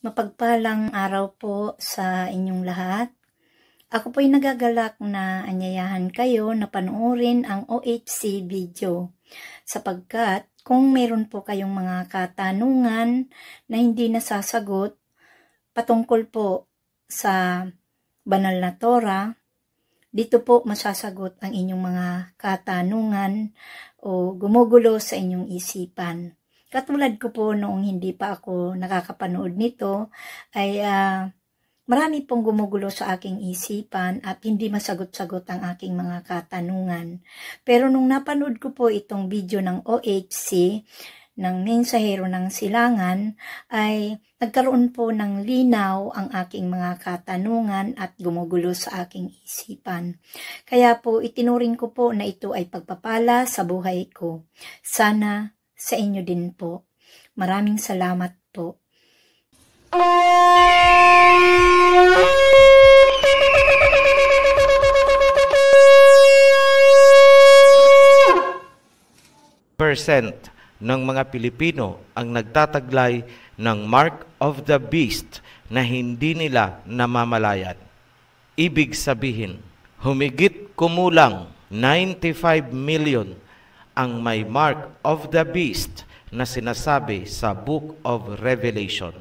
Mapagpalang araw po sa inyong lahat. Ako po'y nagagalak na anyayahan kayo na panoorin ang OHC video sapagkat kung meron po kayong mga katanungan na hindi nasasagot patungkol po sa banal na Torah, dito po masasagot ang inyong mga katanungan o gumugulo sa inyong isipan. Katulad ko po noong hindi pa ako nakakapanood nito ay marami pong gumugulo sa aking isipan at hindi masagot-sagot ang aking mga katanungan. Pero nung napanood ko po itong video ng OHC, ng Mensahero ng Silangan, ay nagkaroon po ng linaw ang aking mga katanungan at gumugulo sa aking isipan. Kaya po itinuring ko po na ito ay pagpapala sa buhay ko. Sana sa inyo din po. Maraming salamat po. Percent ng mga Pilipino ang nagtataglay ng Mark of the Beast na hindi nila namamalayan. Ibig sabihin, humigit kumulang 95 million ang may Mark of the Beast na sinasabi sa Book of Revelation.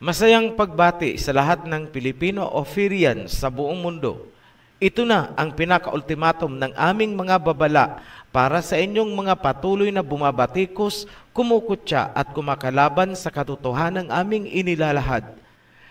Masayang pagbati sa lahat ng Pilipino-Ophirian sa buong mundo. Ito na ang pinaka-ultimatum ng aming mga babala para sa inyong mga patuloy na bumabatikos, kumukutya at kumakalaban sa katotohanan ng aming inilalahad.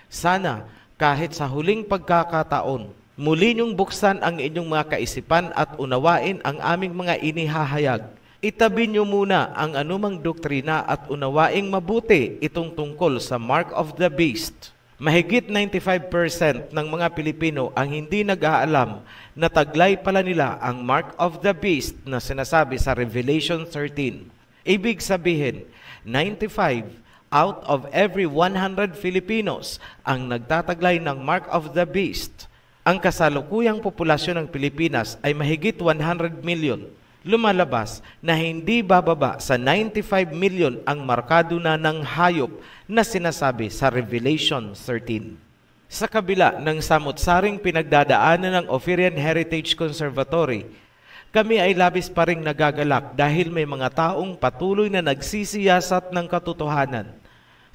Sana kahit sa huling pagkakataon, muli niyong buksan ang inyong mga kaisipan at unawain ang aming mga inihahayag. Itabi niyo muna ang anumang doktrina at unawaing mabuti itong tungkol sa Mark of the Beast. Mahigit 95% ng mga Pilipino ang hindi nag-aalam na taglay pala nila ang Mark of the Beast na sinasabi sa Revelation 13. Ibig sabihin, 95 out of every 100 Filipinos ang nagtataglay ng Mark of the Beast. Ang kasalukuyang populasyon ng Pilipinas ay mahigit 100 million. Lumalabas na hindi bababa sa 95 million ang markado na ng hayop na sinasabi sa Revelation 13. Sa kabila ng samot-saring pinagdadaanan ng Ophirian Heritage Conservatory, kami ay labis pa ring nagagalak dahil may mga taong patuloy na nagsisiyasat ng katotohanan.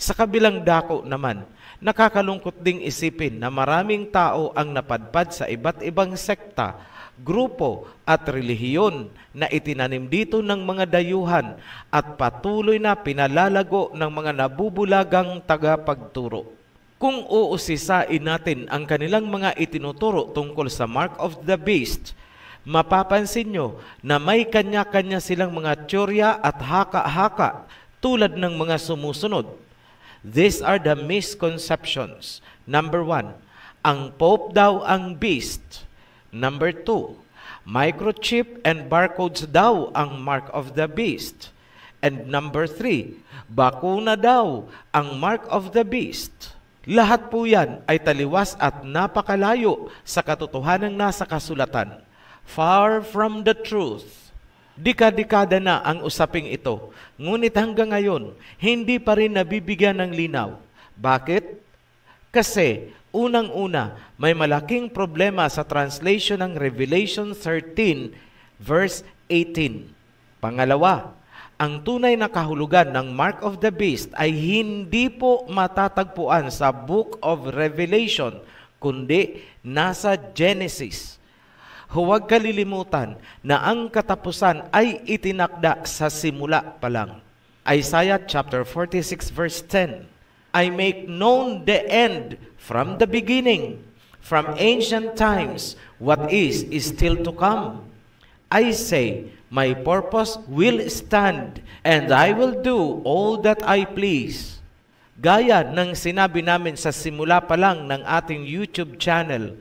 Sa kabilang dako naman, nakakalungkot ding isipin na maraming tao ang napadpad sa iba't ibang sekta, grupo at relihiyon na itinanim dito ng mga dayuhan at patuloy na pinalalago ng mga nabubulagang tagapagturo. Kung uusisain natin ang kanilang mga itinuturo tungkol sa Mark of the Beast, mapapansin nyo na may kanya-kanya silang mga teorya at haka-haka tulad ng mga sumusunod. These are the misconceptions. Number 1, ang Pope daw ang beast. Number 2, microchip and barcodes daw ang Mark of the Beast. And number 3, bakuna daw ang Mark of the Beast. Lahat po yan ay taliwas at napakalayo sa katotohanan nasa kasulatan. Far from the truth. Dika-dekada na ang usaping ito, ngunit hanggang ngayon, hindi pa rin nabibigyan ng linaw. Bakit? Kasi, unang-una, may malaking problema sa translation ng Revelation 13, verse 18. Pangalawa, ang tunay na kahulugan ng Mark of the Beast ay hindi po matatagpuan sa Book of Revelation, kundi nasa Genesis. Huwag kalilimutan na ang katapusan ay itinakda sa simula pa lang. Isaiah chapter 46 verse 10. I make known the end from the beginning, from ancient times, what is still to come. I say, my purpose will stand, and I will do all that I please. Gaya ng sinabi namin sa simula pa lang ng ating YouTube channel,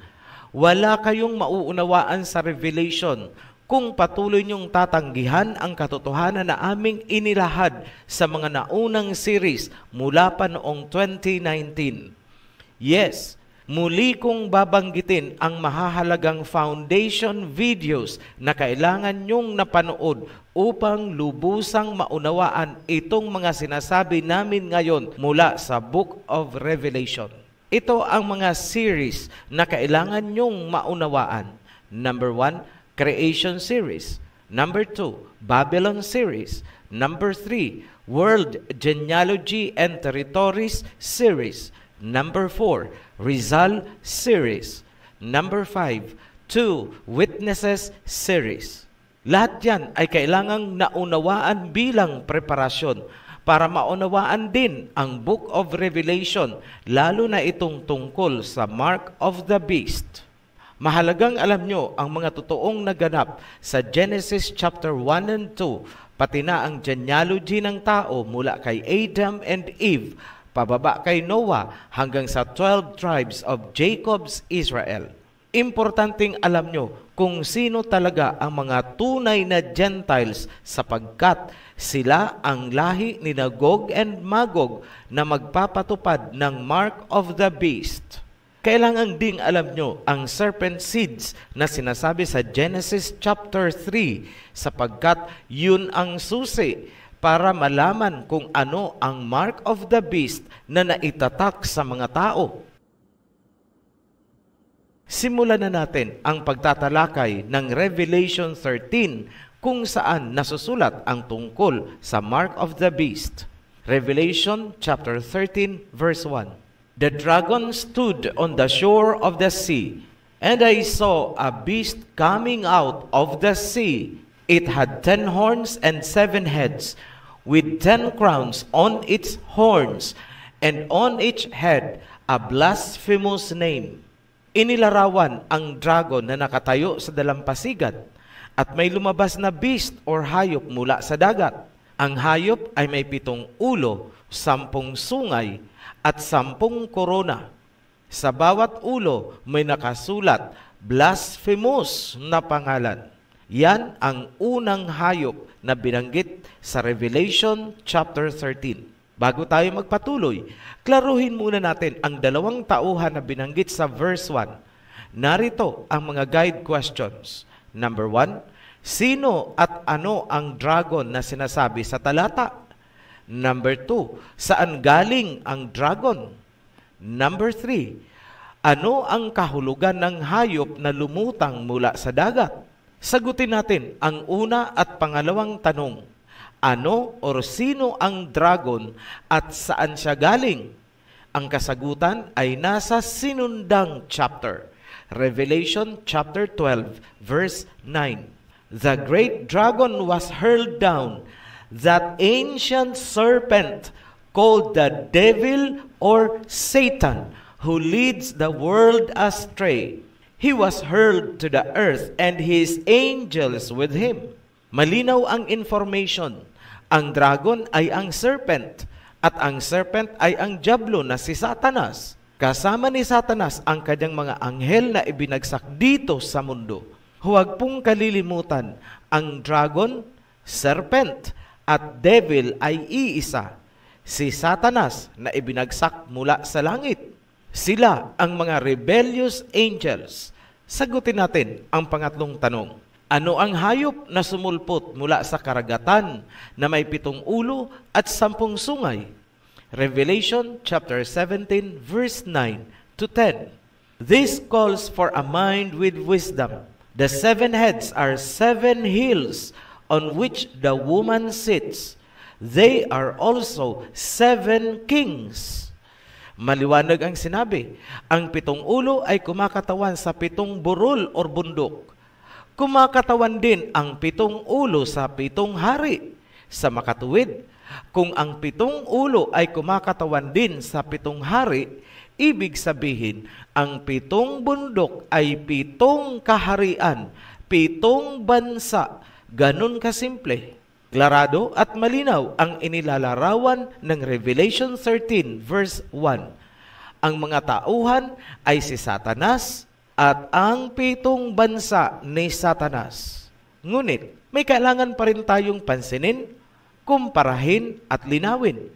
wala kayong mauunawaan sa Revelation kung patuloy niyong tatanggihan ang katotohanan na aming inilahad sa mga naunang series mula pa noong 2019. Yes, muli kong babanggitin ang mahahalagang foundation videos na kailangan niyong napanood upang lubusang maunawaan itong mga sinasabi namin ngayon mula sa Book of Revelation. Ito ang mga series na kailangan niyong maunawaan. Number 1, Creation Series. Number 2, Babylon Series. Number 3, World Genealogy and Territories Series. Number 4, Rizal Series. Number 5, 2 Witnesses Series. Lahat yan ay kailangang naunawaan bilang preparasyon para maunawaan din ang Book of Revelation, lalo na itong tungkol sa Mark of the Beast. Mahalagang alam nyo ang mga totoong naganap sa Genesis chapter 1 and 2, pati na ang genealogy ng tao mula kay Adam and Eve, pababa kay Noah hanggang sa 12 tribes of Jacob's Israel. Importanteng alam nyo kung sino talaga ang mga tunay na Gentiles sapagkat sila ang lahi ni Gog and Magog na magpapatupad ng Mark of the Beast. Kailangan ding alam nyo ang serpent seeds na sinasabi sa Genesis chapter 3 sapagkat yun ang susi para malaman kung ano ang Mark of the Beast na naitatak sa mga tao. Simulan na natin ang pagtatalakay ng Revelation 13 kung saan nasusulat ang tungkol sa Mark of the Beast. Revelation chapter 13 verse 1. The dragon stood on the shore of the sea, and I saw a beast coming out of the sea. It had 10 horns and 7 heads, with 10 crowns on its horns, and on each head a blasphemous name. Inilarawan ang dragon na nakatayo sa dalampasigan, at may lumabas na beast or hayop mula sa dagat. Ang hayop ay may 7 ulo, 10 sungay, at 10 korona. Sa bawat ulo may nakasulat, blasphemous na pangalan. Yan ang unang hayop na binanggit sa Revelation chapter 13. Bago tayo magpatuloy, klaruhin muna natin ang 2 tauhan na binanggit sa verse 1. Narito ang mga guide questions. Number 1, sino at ano ang dragon na sinasabi sa talata? Number 2, saan galing ang dragon? Number 3, ano ang kahulugan ng hayop na lumutang mula sa dagat? Sagutin natin ang una at pangalawang tanong. Ano o sino ang dragon at saan siya galing? Ang kasagutan ay nasa sinundang chapter, Revelation chapter 12, verse 9. The great dragon was hurled down, that ancient serpent called the devil or Satan, who leads the world astray. He was hurled to the earth and his angels with him. Malinaw ang information. Ang dragon ay ang serpent at ang serpent ay ang diablo na si Satanas. Kasama ni Satanas ang kanyang mga anghel na ibinagsak dito sa mundo. Huwag pong kalilimutan, ang dragon, serpent, at devil ay iisa, si Satanas na ibinagsak mula sa langit. Sila ang mga rebellious angels. Sagutin natin ang pangatlong tanong. Ano ang hayop na sumulpot mula sa karagatan na may 7 ulo at 10 sungay? Revelation chapter 17 verse 9 to 10. This calls for a mind with wisdom. The 7 heads are 7 hills on which the woman sits. They are also 7 kings. Maliwanag ang sinabi. Ang 7 ulo ay kumakatawan sa 7 burol or bundok. Kumakatawan din ang 7 ulo sa 7 hari. Sa makatuwid, Kung ang 7 ulo ay kumakatawan din sa 7 hari, ibig sabihin, ang 7 bundok ay 7 kaharian, 7 bansa. Ganun kasimple. Klarado at malinaw ang inilalarawan ng Revelation 13 verse 1. Ang mga tauhan ay si Satanas at ang 7 bansa ni Satanas. Ngunit, may kailangan pa rin tayong pansinin, kumparahin at linawin.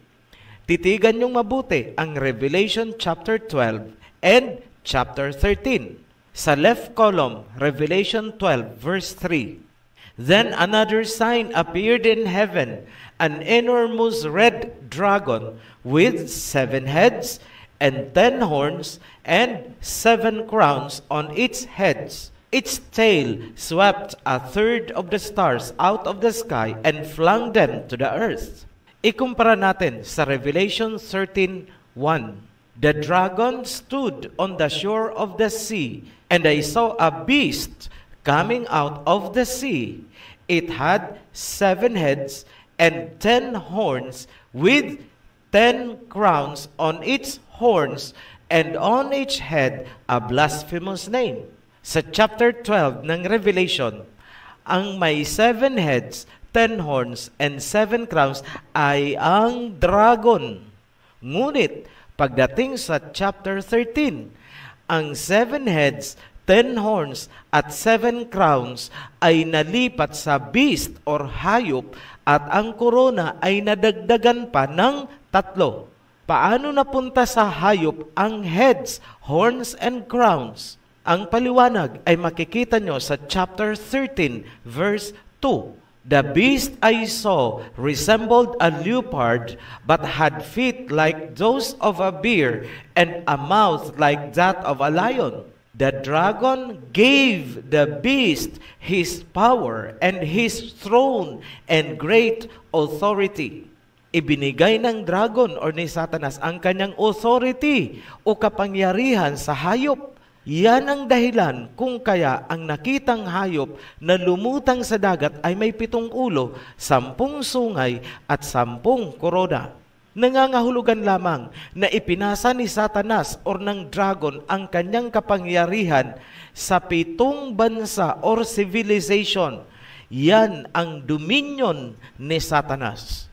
Titigan niyong mabuti ang Revelation chapter 12 and chapter 13. Sa left column, Revelation 12 verse 3. Then another sign appeared in heaven, an enormous red dragon with 7 heads and 10 horns and 7 crowns on its heads. Its tail swept 1/3 of the stars out of the sky and flung them to the earth. Ikumpara natin sa Revelation 13:1. The dragon stood on the shore of the sea, and I saw a beast coming out of the sea. It had 7 heads and 10 horns, with 10 crowns on its horns, and on each head a blasphemous name. Sa chapter 12 ng Revelation, ang may 7 heads, 10 horns, and 7 crowns ay ang dragon. Ngunit, pagdating sa chapter 13, ang 7 heads, 10 horns, at 7 crowns ay nalipat sa beast or hayop at ang korona ay nadagdagan pa ng 3. Paano napunta sa hayop ang heads, horns, and crowns? Ang paliwanag ay makikita nyo sa chapter 13, verse 2. The beast I saw resembled a leopard, but had feet like those of a bear, and a mouth like that of a lion. The dragon gave the beast his power and his throne and great authority. Ibinigay ng dragon or ni Satanas ang kanyang authority o kapangyarihan sa hayop. Yan ang dahilan kung kaya ang nakitang hayop na lumutang sa dagat ay may 7 ulo, 10 sungay at 10 korona. Nangangahulugan lamang na ipinasa ni Satanas or ng dragon ang kanyang kapangyarihan sa 7 bansa or civilization. Yan ang dominion ni Satanas.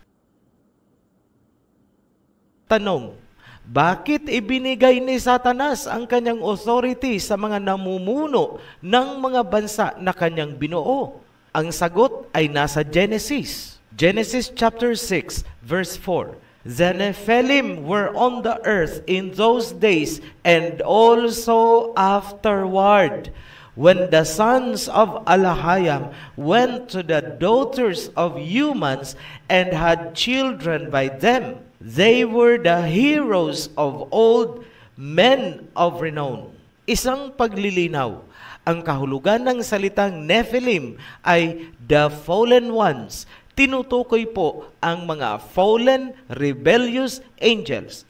Tanong, bakit ibinigay ni Satanas ang kanyang authority sa mga namumuno ng mga bansa na kanyang binuo? Ang sagot ay nasa Genesis. Genesis chapter 6, verse 4. The Nephilim were on the earth in those days and also afterward, when the sons of Alahayam went to the daughters of humans and had children by them. They were the heroes of old, men of renown. Isang paglilinaw, ang kahulugan ng salitang Nephilim ay the fallen ones. Tinutukoy po ang mga fallen, rebellious angels.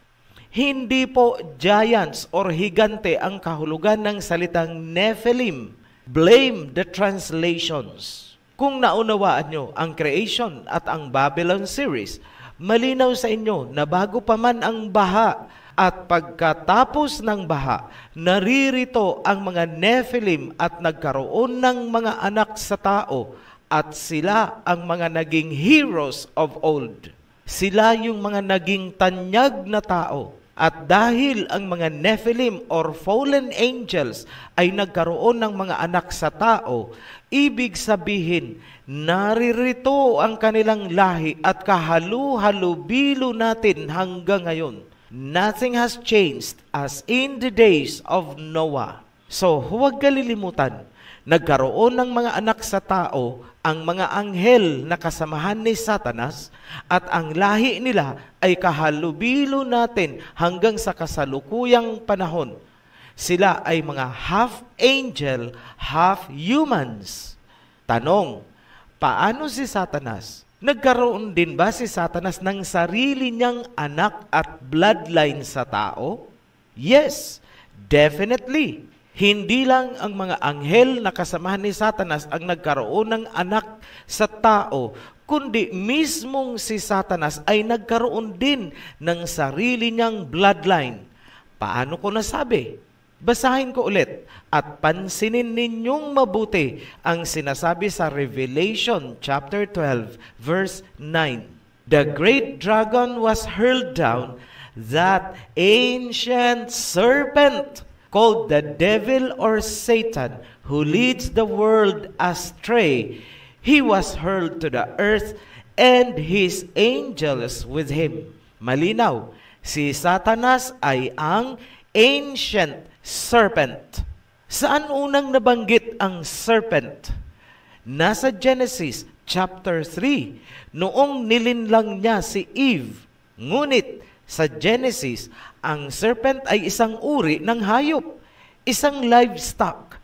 Hindi po giants or higante ang kahulugan ng salitang Nephilim. Blame the translations. Kung naunawaan nyo ang creation at ang Babylon series, malinaw sa inyo na bago pa man ang baha at pagkatapos ng baha, naririto ang mga Nephilim at nagkaroon ng mga anak sa tao at sila ang mga naging heroes of old. Sila yung mga naging tanyag na tao. At dahil ang mga Nephilim or fallen angels ay nagkaroon ng mga anak sa tao, ibig sabihin, naririto ang kanilang lahi at kahalu-halubilo natin hanggang ngayon. Nothing has changed as in the days of Noah. So, huwag kalilimutan, nagkaroon ng mga anak sa tao ang mga anghel na kasamahan ni Satanas at ang lahi nila ay kahalubilo natin hanggang sa kasalukuyang panahon. Sila ay mga half angel, half humans. Tanong, paano si Satanas? Nagkaroon din ba si Satanas ng sarili niyang anak at bloodline sa tao? Yes, definitely. Hindi lang ang mga anghel na kasamahan ni Satanas ang nagkaroon ng anak sa tao, kundi mismong si Satanas ay nagkaroon din ng sarili niyang bloodline. Paano ko nasabi? Basahin ko ulit at pansinin ninyong mabuti ang sinasabi sa Revelation chapter 12 verse 9. The great dragon was hurled down, that ancient serpent called the devil or Satan, who leads the world astray. He was hurled to the earth, and his angels with him. Malinaw, si Satanas ay ang ancient serpent. Saan unang nabanggit ang serpent? Nasa Genesis chapter 3, noong nilinlang niya si Eve. Ngunit sa Genesis, ang serpent ay isang uri ng hayop, isang livestock.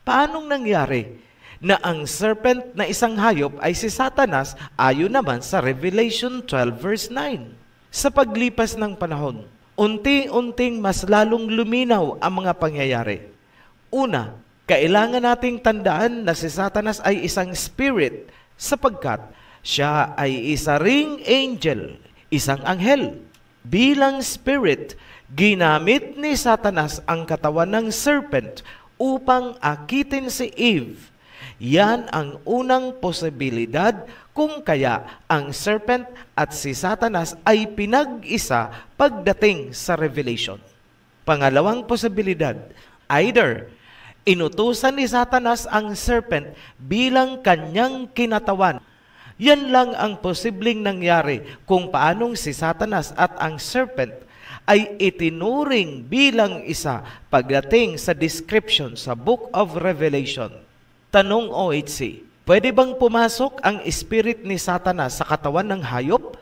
Paanong nangyari na ang serpent na isang hayop ay si Satanas ayon naman sa Revelation 12 verse 9? Sa paglipas ng panahon, unti-unting mas lalong luminaw ang mga pangyayari. Una, kailangan nating tandaan na si Satanas ay isang spirit sapagkat siya ay isa ring angel, isang anghel. Bilang spirit, ginamit ni Satanas ang katawan ng serpent upang akitin si Eve. Yan ang unang posibilidad kung kaya ang serpent at si Satanas ay pinag-isa pagdating sa Revelation. Pangalawang posibilidad, either inutusan ni Satanas ang serpent bilang kanyang kinatawan. Yan lang ang posibleng nangyari kung paanong si Satanas at ang serpent ay itinuring bilang isa pagdating sa description sa Book of Revelation. Tanong OHC, pwede bang pumasok ang spirit ni Satanas sa katawan ng hayop?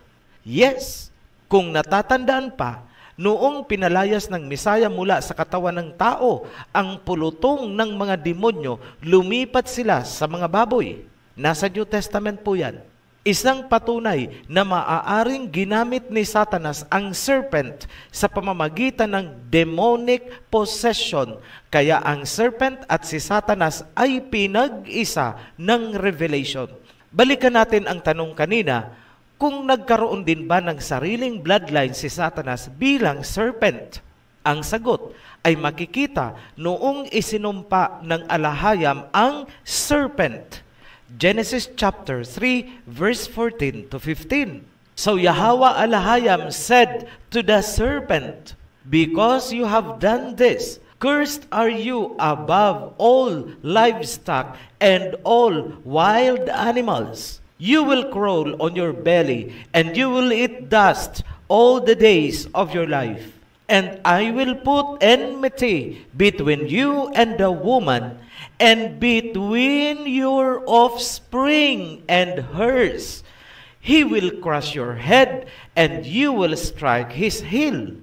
Yes. Kung natatandaan pa, noong pinalayas ng Misaya mula sa katawan ng tao, ang pulutong ng mga demonyo, lumipat sila sa mga baboy. Nasa New Testament po yan. Isang patunay na maaaring ginamit ni Satanas ang serpent sa pamamagitan ng demonic possession. Kaya ang serpent at si Satanas ay pinag-isa ng Revelation. Balikan natin ang tanong kanina, kung nagkaroon din ba ng sariling bloodline si Satanas bilang serpent? Ang sagot ay makikita noong isinumpa ng alahayam ang serpent. Genesis chapter 3 verse 14 to 15. So Yahweh Alahayam said to the serpent, because you have done this, cursed are you above all livestock and all wild animals. You will crawl on your belly, and you will eat dust all the days of your life. And I will put enmity between you and the woman, and between your offspring and hers. He will crush your head, and you will strike his heel.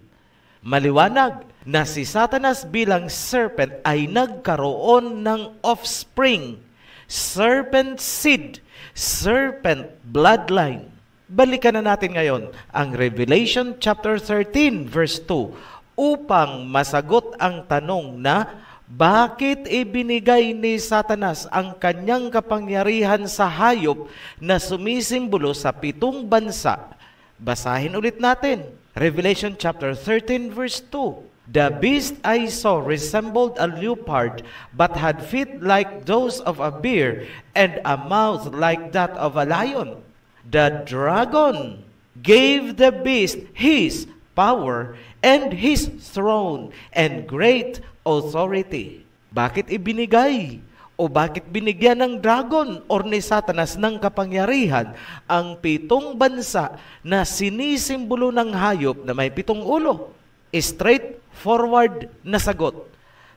Maliwanag na si Satanas bilang serpent ay nagkaroon ng offspring, serpent seed, serpent bloodline. Balikan na natin ngayon ang Revelation chapter 13 verse 2 upang masagot ang tanong na bakit ibinigay ni Satanas ang kanyang kapangyarihan sa hayop na sumisimbolo sa 7 bansa. Basahin ulit natin. Revelation chapter 13 verse 2. The beast I saw resembled a leopard, but had feet like those of a bear, and a mouth like that of a lion. The dragon gave the beast his power and his throne and great authority. Bakit ibinigay o bakit binigyan ng dragon or ni Satanas ng kapangyarihan ang 7 bansa na sinisimbolo ng hayop na may 7 ulo? Straightforward na sagot.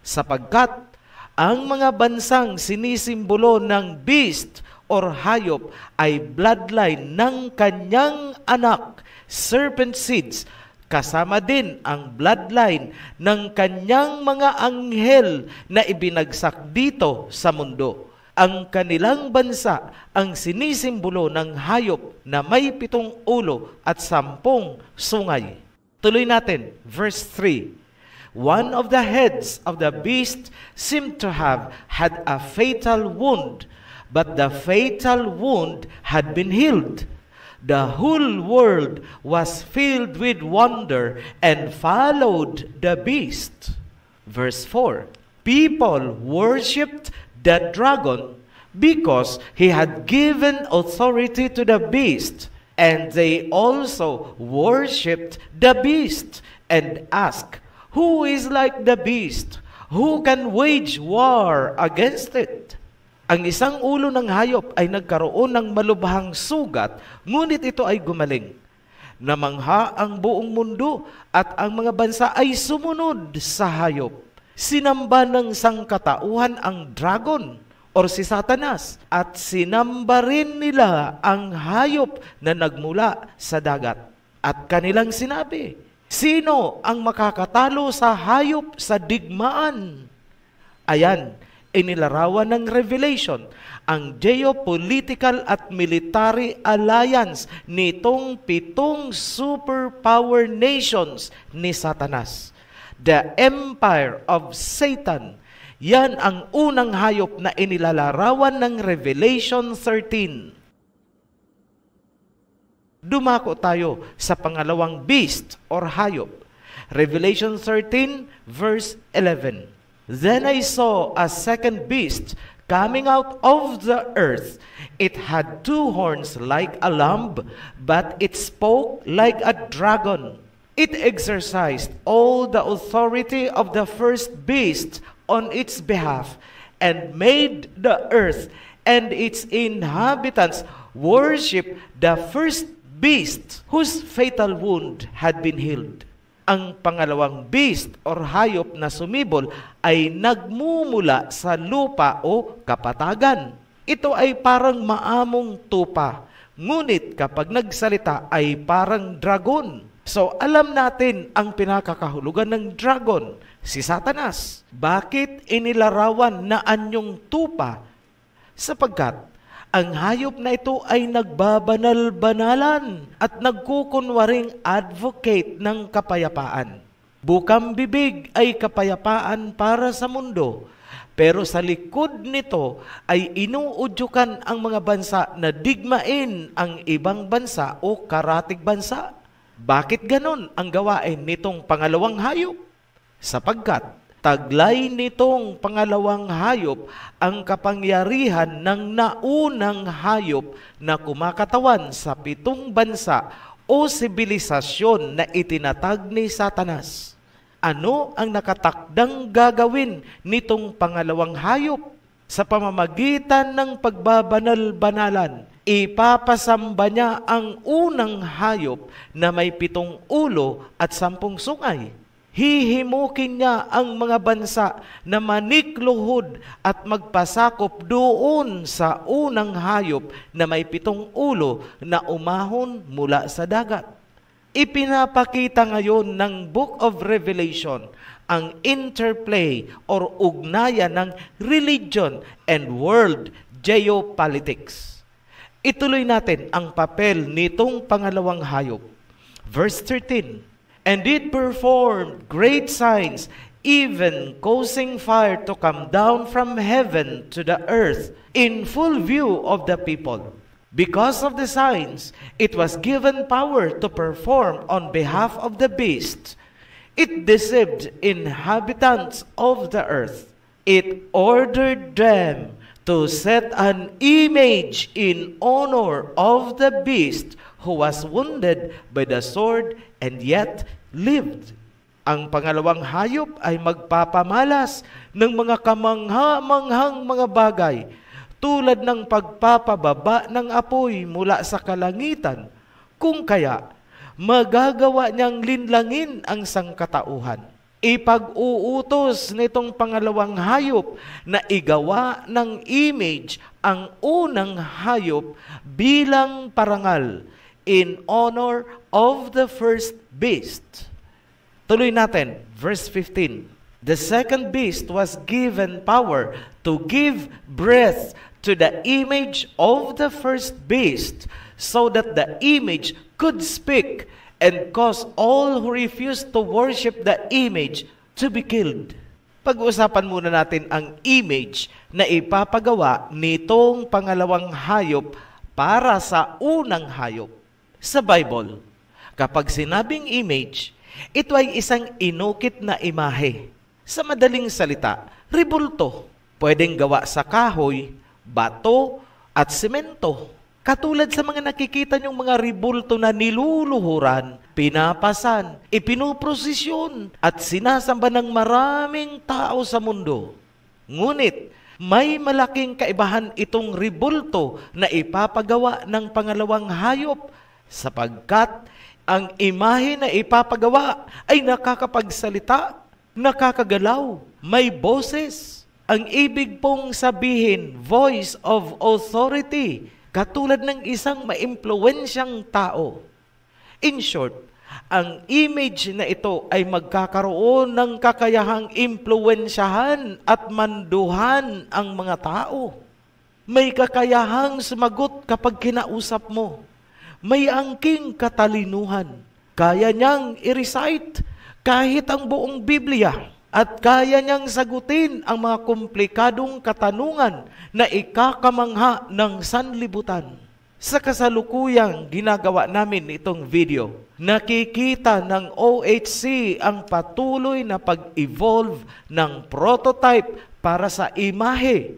Sapagkat ang mga bansang sinisimbolo ng beast or hayop ay bloodline ng kanyang anak, serpent seeds, kasama din ang bloodline ng kanyang mga anghel na ibinagsak dito sa mundo. Ang kanilang bansa ang sinisimbolo ng hayop na may 7 ulo at 10 sungay. Tuloy natin, verse 3. One of the heads of the beast seemed to have had a fatal wound, but the fatal wound had been healed. The whole world was filled with wonder and followed the beast. Verse 4, people worshipped the dragon because he had given authority to the beast, and they also worshipped the beast and asked, "Who is like the beast? Who can wage war against it?" Ang isang ulo ng hayop ay nagkaroon ng malubhang sugat, ngunit ito ay gumaling. Namangha ang buong mundo at ang mga bansa ay sumunod sa hayop. Sinamba ng sangkatauhan ang dragon or si Satanas, at sinamba rin nila ang hayop na nagmula sa dagat. At kanilang sinabi, sino ang makakatalo sa hayop sa digmaan? Ayan, inilarawan ng Revelation ang geopolitical at military alliance nitong 7 superpower nations ni Satanas. The Empire of Satan. Yan ang unang hayop na inilalarawan ng Revelation 13. Dumako tayo sa pangalawang beast or hayop. Revelation 13 verse 11. Then I saw a second beast coming out of the earth. It had 2 horns like a lamb, but it spoke like a dragon. It exercised all the authority of the first beast on its behalf, and made the earth and its inhabitants worship the first beast whose fatal wound had been healed. Ang pangalawang beast or hayop na sumibol ay nagmumula sa lupa o kapatagan. Ito ay parang maamong tupa, ngunit kapag nagsalita ay parang dragon. So alam natin ang pinakakahulugan ng dragon, si Satanas. Bakit inilarawan na anyong tupa? Sapagkat ang hayop na ito ay nagbabanal-banalan at nagkukunwaring advocate ng kapayapaan. Bukang bibig ay kapayapaan para sa mundo, pero sa likod nito ay inuudyukan ang mga bansa na digmain ang ibang bansa o karatig bansa. Bakit ganon ang gawain nitong pangalawang hayop? Sapagkat taglay nitong pangalawang hayop ang kapangyarihan ng naunang hayop na kumakatawan sa 7 bansa o sibilisasyon na itinatag ni Satanas. Ano ang nakatakdang gagawin nitong pangalawang hayop? Sa pamamagitan ng pagbabanal-banalan, ipapasamba niya ang unang hayop na may 7 ulo at 10 sungay. Hihimukin niya ang mga bansa na manikluhod at magpasakop doon sa unang hayop na may 7 ulo na umahon mula sa dagat. Ipinapakita ngayon ng Book of Revelation ang interplay or ugnayan ng religion and world geopolitics. Ituloy natin ang papel nitong pangalawang hayop. Verse 13, and it performed great signs, even causing fire to come down from heaven to the earth in full view of the people. Because of the signs, it was given power to perform on behalf of the beast. It deceived inhabitants of the earth. It ordered them to set an image in honor of the beast who was wounded by the sword and yet lived. Ang pangalawang hayop ay magpapamalas ng mga kamangha-manghang mga bagay tulad ng pagpapababa ng apoy mula sa kalangitan, kung kaya magagawa niyang linlangin ang sangkatauhan. Ipag-uutos nitong pangalawang hayop na igawa ng image ang unang hayop bilang parangal in honor of the first beast. Tuloy natin, verse 15. The second beast was given power to give breath to the image of the first beast, so that the image could speak and cause all who refused to worship the image to be killed. Pag-uusapan muna natin ang image na ipapagawa nitong pangalawang hayop para sa unang hayop. Sa Bible, kapag sinabing image, ito ay isang inukit na imahe. Sa madaling salita, rebulto. Pwedeng gawa sa kahoy, bato, at semento. Katulad sa mga nakikita niyong mga rebulto na niluluhuran, pinapasan, ipinuprosesyon, at sinasamba ng maraming tao sa mundo. Ngunit, may malaking kaibahan itong rebulto na ipapagawa ng pangalawang hayop sapagkat ang imahe na ipapagawa ay nakakapagsalita, nakakagalaw, may boses. Ang ibig pong sabihin, voice of authority, katulad ng isang maimpluwensyang tao. In short, ang image na ito ay magkakaroon ng kakayahang impluwensyahan at manduhan ang mga tao. May kakayahang sumagot kapag kinausap mo. May angking katalinuhan. Kaya niyang i-recite kahit ang buong Biblia. At kaya niyang sagutin ang mga komplikadong katanungan na ikakamangha ng sanlibutan. Sa kasalukuyang ginagawa namin itong video, nakikita ng OHC ang patuloy na pag-evolve ng prototype para sa imahe.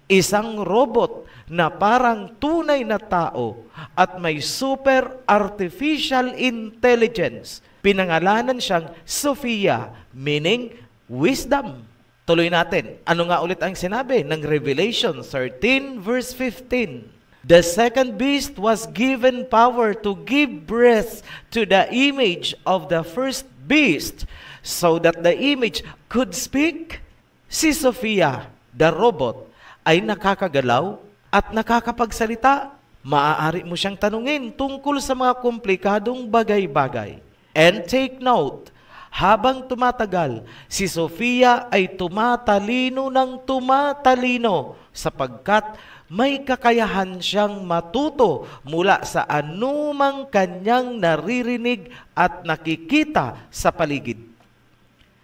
Isang robot na parang tunay na tao at may super artificial intelligence. Pinangalanan siyang Sophia, meaning wisdom. Tuloy natin. Ano nga ulit ang sinabi ng Revelation 13 verse 15? The second beast was given power to give breath to the image of the first beast so that the image could speak. Si Sophia, the robot, ay nakakagalaw at nakakapagsalita. Maaari mo siyang tanungin tungkol sa mga komplikadong bagay-bagay. And take note, habang tumatagal, si Sophia ay tumatalino ng tumatalino sapagkat may kakayahan siyang matuto mula sa anumang kanyang naririnig at nakikita sa paligid.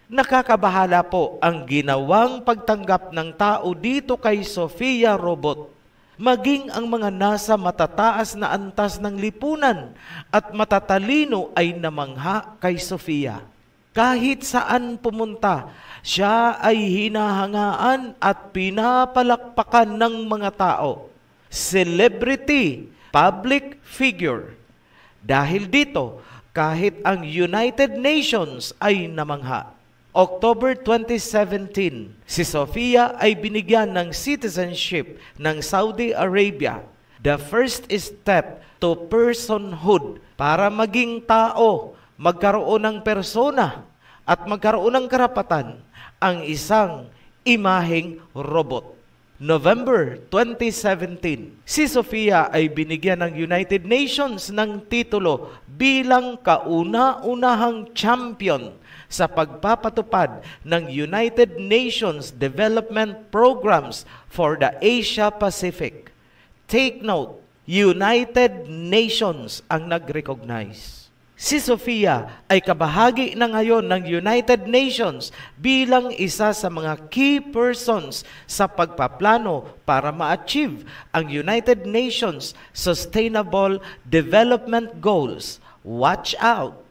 Nakakabahala po ang ginawang pagtanggap ng tao dito kay Sophia Robot. Maging ang mga nasa matataas na antas ng lipunan at matatalino ay namangha kay Sophia. Kahit saan pumunta, siya ay hinahangaan at pinapalakpakan ng mga tao. Celebrity, public figure. Dahil dito, kahit ang United Nations ay namangha. October 2017, si Sophia ay binigyan ng citizenship ng Saudi Arabia. The first step to personhood para maging tao, magkaroon ng persona at magkaroon ng karapatan ang isang imaheng robot. November 2017, si Sophia ay binigyan ng United Nations ng titulo bilang kauna-unahang champion sa pagpapatupad ng United Nations Development Programs for the Asia Pacific. Take note, United Nations ang nag-recognize. Si Sophia ay kabahagi na ngayon ng United Nations bilang isa sa mga key persons sa pagpaplano para ma-achieve ang United Nations Sustainable Development Goals. Watch out!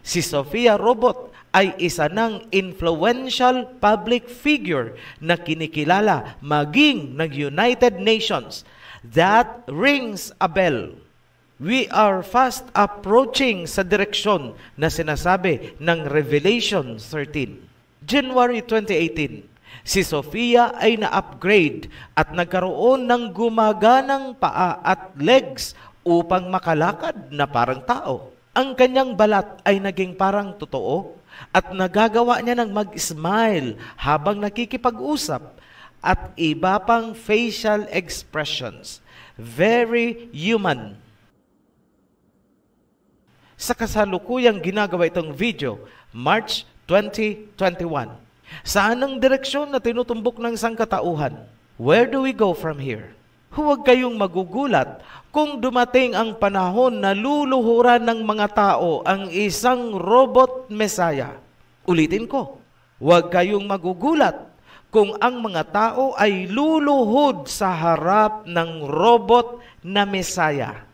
Si Sophia Robot ay isa ng influential public figure na kinikilala maging ng United Nations. That rings a bell. We are fast approaching sa direksyon na sinasabi ng Revelation 13. January 2018, si Sophia ay na-upgrade at nagkaroon ng gumaganang paa at legs upang makalakad na parang tao. Ang kanyang balat ay naging parang totoo at nagagawa niya ng mag-smile habang nakikipag-usap at iba pang facial expressions. Very human. Sa kasalukuyang ginagawa itong video, March 2021. Saan ang direksyon na tinutumbok ng sangkatauhan? Where do we go from here? Huwag kayong magugulat kung dumating ang panahon na luluhuran ng mga tao ang isang robot Messiah. Ulitin ko, Huwag kayong magugulat kung ang mga tao ay luluhod sa harap ng robot na Mesaya.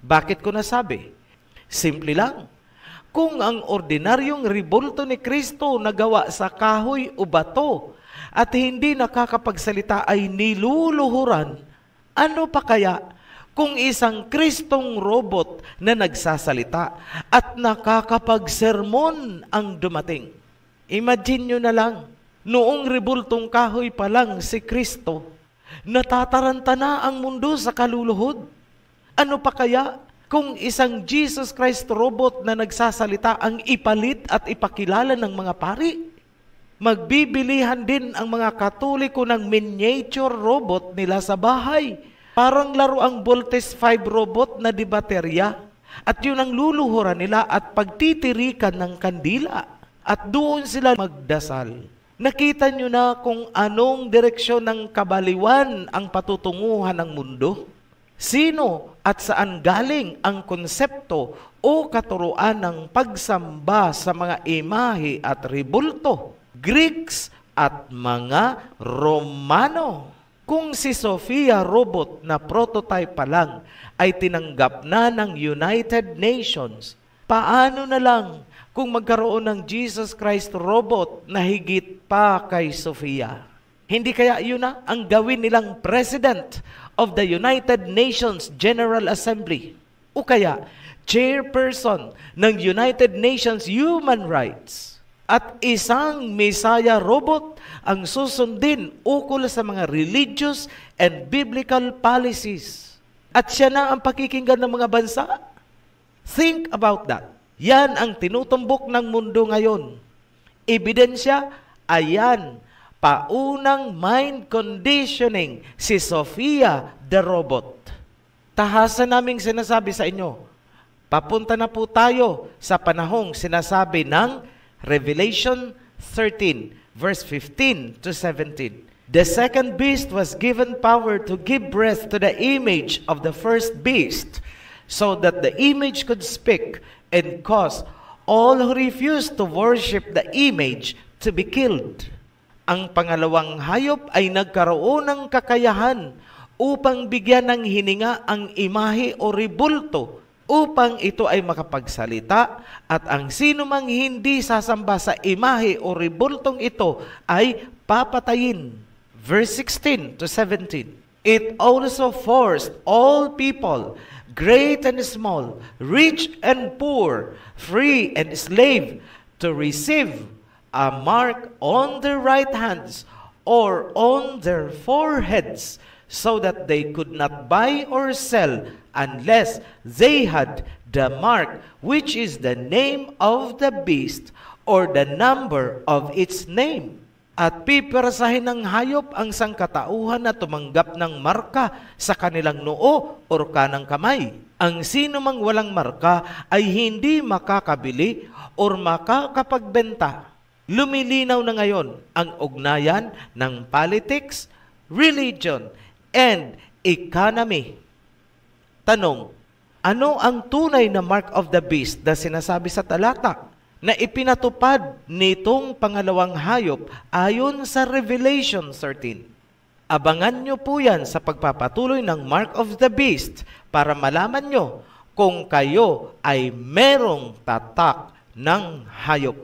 Bakit ko nasabi? Simple lang. Kung ang ordinaryong rebulto ni Kristo na gawa sa kahoy o bato at hindi nakakapagsalita ay niluluhuran, ano pa kaya kung isang Kristong robot na nagsasalita at nakakapagsermon ang dumating? Imagine nyo na lang, noong rebultong kahoy pa lang si Kristo, natataranta na ang mundo sa kaluluhod. Ano pa kaya kung isang Jesus Christ robot na nagsasalita ang ipalit at ipakilala ng mga pari? Magbibilihan din ang mga Katoliko ng miniature robot nila sa bahay. Parang laro ang Voltes 5 robot na di baterya. At yun ang luluhuran nila at pagtitirikan ng kandila. At doon sila magdasal. Nakita nyo na kung anong direksyon ng kabaliwan ang patutunguhan ng mundo? Sino at saan galing ang konsepto o katuruan ng pagsamba sa mga imahe at rebulto? Greeks at mga Romano. Kung si Sophia robot na prototype pa lang ay tinanggap na ng United Nations, paano na lang kung magkaroon ng Jesus Christ robot na higit pa kay Sophia? Hindi kaya yun na ang gawin nilang President of the United Nations General Assembly? O kaya, Chairperson ng United Nations Human Rights? At isang Messiah robot ang susundin ukol sa mga religious and biblical policies. At siya na ang pakikinggan ng mga bansa? Think about that. Yan ang tinutumbok ng mundo ngayon. Ebidensya, ayan, paunang mind conditioning si Sophia the robot. Tahasan naming sinasabi sa inyo, papunta na po tayo sa panahong sinasabi ng Revelation 13, verse 15 to 17. The second beast was given power to give breath to the image of the first beast, so that the image could speak and cause all who refused to worship the image to be killed. Ang pangalawang hayop ay nagkaroon ng kakayahan upang bigyan ng hininga ang imahe o rebulto upang ito ay makapagsalita at ang sino mang hindi sasamba sa imahe o rebultong ito ay papatayin. Verse 16 to 17. It also forced all people, great and small, rich and poor, free and slave, to receive a mark on their right hands or on their foreheads, so that they could not buy or sell unless they had the mark, which is the name of the beast or the number of its name. At pipirasahin ng hayop ang sangkatauhan na tumanggap ng marka sa kanilang noo o kanang kamay. Ang sino mang walang marka ay hindi makakabili o makakapagbenta. Lumilinaw na ngayon ang ugnayan ng politics, religion, and economy. Tanong, ano ang tunay na mark of the beast na sinasabi sa talata na ipinatupad nitong pangalawang hayop ayon sa Revelation 13? Abangan nyo po yan sa pagpapatuloy ng mark of the beast para malaman nyo kung kayo ay merong tatak ng hayop.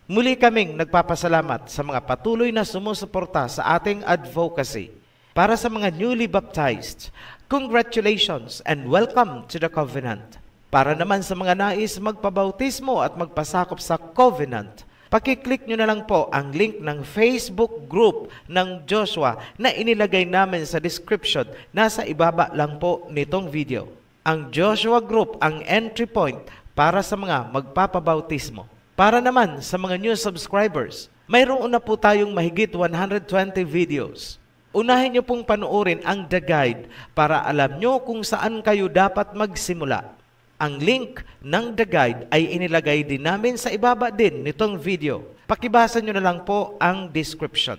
Muli kaming nagpapasalamat sa mga patuloy na sumusuporta sa ating advocacy. Para sa mga newly baptized, congratulations and welcome to the Covenant. Para naman sa mga nais magpabautismo at magpasakop sa Covenant, pakiclick nyo na lang po ang link ng Facebook group ng Joshua na inilagay namin sa description. Nasa ibaba lang po nitong video. Ang Joshua group ang entry point para sa mga magpapabautismo. Para naman sa mga new subscribers, mayroon na po tayong mahigit 120 videos. Unahin niyo pong panoorin ang The Guide para alam niyo kung saan kayo dapat magsimula. Ang link ng The Guide ay inilagay din namin sa ibaba din nitong video. Pakibasa niyo na lang po ang description.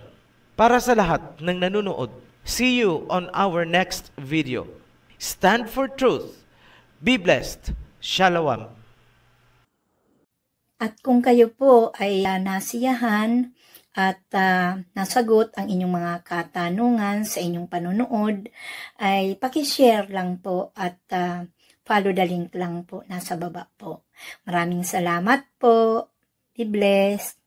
Para sa lahat ng nanonood, see you on our next video. Stand for truth. Be blessed. Shalom. At kung kayo po ay nasiyahan at nasagot ang inyong mga katanungan sa inyong panonood, ay pakishare lang po at follow the link lang po nasa baba po. Maraming salamat po. Be blessed.